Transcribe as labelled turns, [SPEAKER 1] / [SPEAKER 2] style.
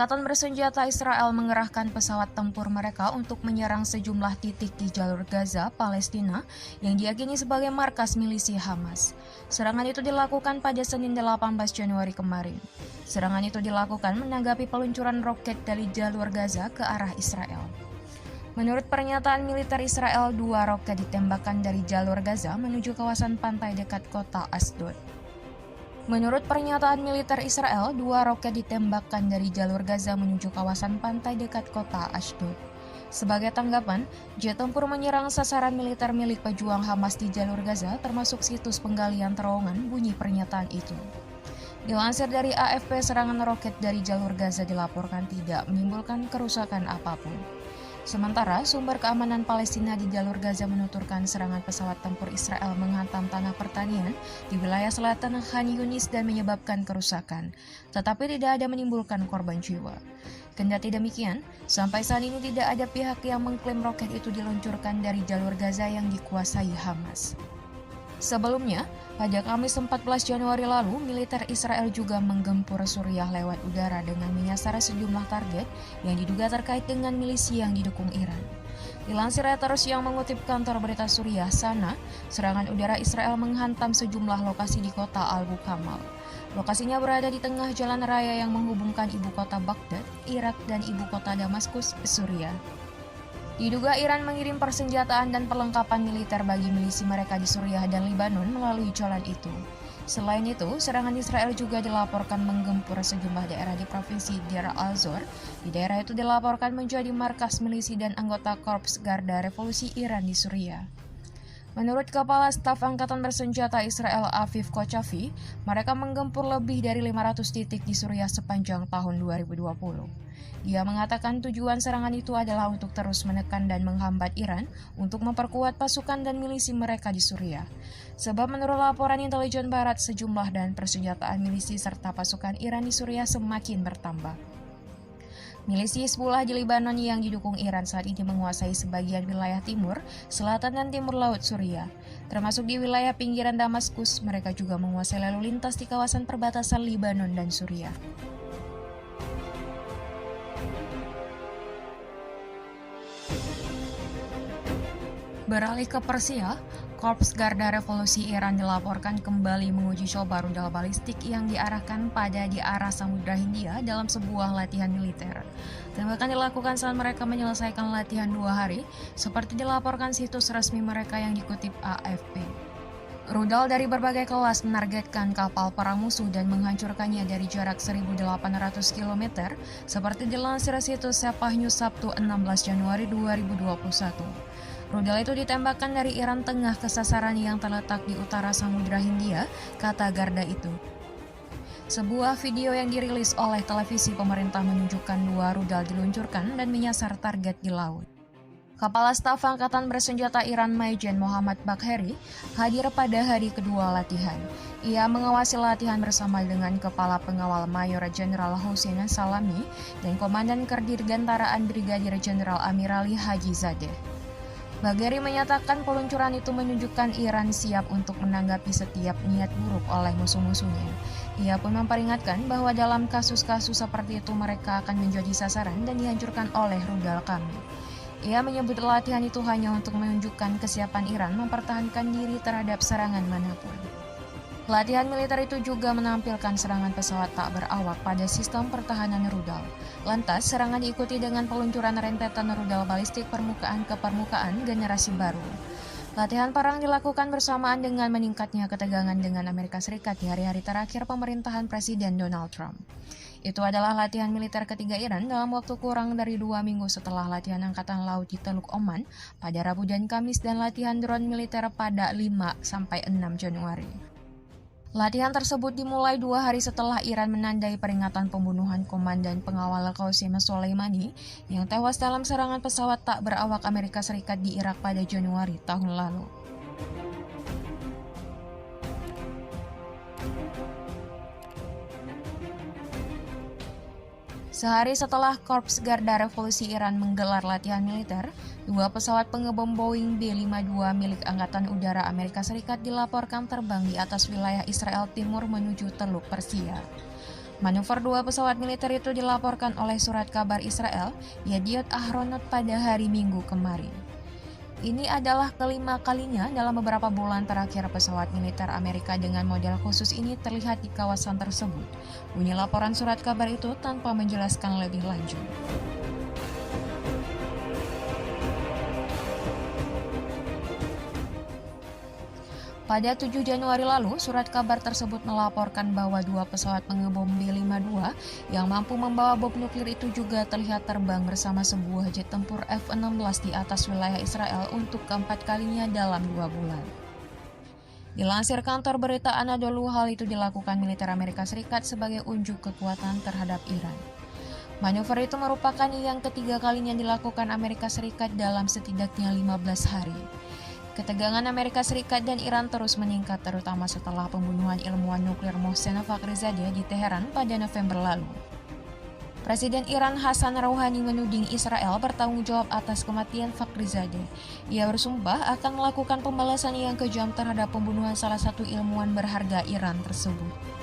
[SPEAKER 1] Angkatan bersenjata Israel mengerahkan pesawat tempur mereka untuk menyerang sejumlah titik di jalur Gaza, Palestina, yang diyakini sebagai markas milisi Hamas. Serangan itu dilakukan pada Senin 18 Januari kemarin. Serangan itu dilakukan menanggapi peluncuran roket dari jalur Gaza ke arah Israel. Menurut pernyataan militer Israel, 2 roket ditembakkan dari jalur Gaza menuju kawasan pantai dekat kota Asdod. Menurut pernyataan militer Israel, 2 roket ditembakkan dari jalur Gaza menuju kawasan pantai dekat kota Ashdod. Sebagai tanggapan, jet tempur menyerang sasaran militer milik pejuang Hamas di jalur Gaza, termasuk situs penggalian terowongan, bunyi pernyataan itu. Dilansir dari AFP, serangan roket dari jalur Gaza dilaporkan tidak menimbulkan kerusakan apapun. Sementara, sumber keamanan Palestina di jalur Gaza menuturkan serangan pesawat tempur Israel menghantam tanah pertanian di wilayah selatan Khan Yunis dan menyebabkan kerusakan, tetapi tidak ada menimbulkan korban jiwa. Kendati demikian, sampai saat ini tidak ada pihak yang mengklaim roket itu diluncurkan dari jalur Gaza yang dikuasai Hamas. Sebelumnya, pada Kamis 14 Januari lalu, militer Israel juga menggempur Suriah lewat udara dengan menyasar sejumlah target yang diduga terkait dengan milisi yang didukung Iran. Dilansir Reuters yang mengutip kantor berita Suriah, Sana, serangan udara Israel menghantam sejumlah lokasi di kota Al-Bukamal. Lokasinya berada di tengah jalan raya yang menghubungkan ibu kota Baghdad, Irak, dan ibu kota Damaskus, Suriah. Diduga Iran mengirim persenjataan dan perlengkapan militer bagi milisi mereka di Suriah dan Lebanon melalui jalan itu. Selain itu, serangan Israel juga dilaporkan menggempur sejumlah daerah di provinsi Deir al-Zor. Di daerah itu dilaporkan menjadi markas milisi dan anggota Korps Garda Revolusi Iran di Suriah. Menurut Kepala Staf Angkatan Bersenjata Israel Aviv Kochavi, mereka menggempur lebih dari 500 titik di Suriah sepanjang tahun 2020. Dia mengatakan tujuan serangan itu adalah untuk terus menekan dan menghambat Iran untuk memperkuat pasukan dan milisi mereka di Suriah. Sebab menurut laporan intelijen Barat, sejumlah dan persenjataan milisi serta pasukan Iran di Suriah semakin bertambah. Milisi Hizbullah di Lebanon yang didukung Iran saat ini menguasai sebagian wilayah timur, selatan, dan timur laut Suriah. Termasuk di wilayah pinggiran Damaskus, mereka juga menguasai lalu lintas di kawasan perbatasan Lebanon dan Suriah. Beralih ke Persia, Korps Garda Revolusi Iran dilaporkan kembali menguji coba rudal balistik yang diarahkan pada di arah Samudra Hindia dalam sebuah latihan militer. Tembakan dilakukan saat mereka menyelesaikan latihan 2 hari, seperti dilaporkan situs resmi mereka yang dikutip AFP. Rudal dari berbagai kelas menargetkan kapal perang musuh dan menghancurkannya dari jarak 1.800 km, seperti dilansir situs Sepah News Sabtu 16 Januari 2021. Rudal itu ditembakkan dari Iran Tengah ke sasaran yang terletak di utara Samudra Hindia, kata Garda itu. Sebuah video yang dirilis oleh televisi pemerintah menunjukkan 2 rudal diluncurkan dan menyasar target di laut. Kepala Staf Angkatan Bersenjata Iran Majen Mohammad Bagheri hadir pada hari kedua latihan. Ia mengawasi latihan bersama dengan Kepala Pengawal Mayor Jenderal Hossein Salami dan Komandan Kedirgantaraan Brigadir Jenderal Amirali Haji Zadeh. Bagheri menyatakan peluncuran itu menunjukkan Iran siap untuk menanggapi setiap niat buruk oleh musuh-musuhnya. Ia pun memperingatkan bahwa dalam kasus-kasus seperti itu mereka akan menjadi sasaran dan dihancurkan oleh rudal kami. Ia menyebut latihan itu hanya untuk menunjukkan kesiapan Iran mempertahankan diri terhadap serangan manapun. Latihan militer itu juga menampilkan serangan pesawat tak berawak pada sistem pertahanan rudal. Lantas, serangan diikuti dengan peluncuran rentetan rudal balistik permukaan ke permukaan generasi baru. Latihan perang dilakukan bersamaan dengan meningkatnya ketegangan dengan Amerika Serikat di hari-hari terakhir pemerintahan Presiden Donald Trump. Itu adalah latihan militer ketiga Iran dalam waktu kurang dari 2 minggu setelah latihan Angkatan Laut di Teluk Oman pada Rabu dan Kamis dan latihan drone militer pada 5-6 Januari. Latihan tersebut dimulai 2 hari setelah Iran menandai peringatan pembunuhan Komandan Pengawal Qasem Soleimani yang tewas dalam serangan pesawat tak berawak Amerika Serikat di Irak pada Januari tahun lalu. Sehari setelah Korps Garda Revolusi Iran menggelar latihan militer, 2 pesawat pengebom Boeing B-52 milik Angkatan Udara Amerika Serikat dilaporkan terbang di atas wilayah Israel Timur menuju Teluk Persia. Manuver dua pesawat militer itu dilaporkan oleh surat kabar Israel, Yediot Ahronot pada hari Minggu kemarin. Ini adalah kelima kalinya dalam beberapa bulan terakhir pesawat militer Amerika dengan model khusus ini terlihat di kawasan tersebut. Bunyi laporan surat kabar itu tanpa menjelaskan lebih lanjut. Pada 7 Januari lalu, surat kabar tersebut melaporkan bahwa dua pesawat pengebom B-52 yang mampu membawa bom nuklir itu juga terlihat terbang bersama sebuah jet tempur F-16 di atas wilayah Israel untuk keempat kalinya dalam 2 bulan. Dilansir kantor berita Anadolu, hal itu dilakukan militer Amerika Serikat sebagai unjuk kekuatan terhadap Iran. Manuver itu merupakan yang ketiga kalinya dilakukan Amerika Serikat dalam setidaknya 15 hari. Ketegangan Amerika Serikat dan Iran terus meningkat terutama setelah pembunuhan ilmuwan nuklir Mohsen Fakhrizadeh di Teheran pada November lalu. Presiden Iran Hassan Rouhani menuding Israel bertanggung jawab atas kematian Fakhrizadeh. Ia bersumpah akan melakukan pembalasan yang kejam terhadap pembunuhan salah satu ilmuwan berharga Iran tersebut.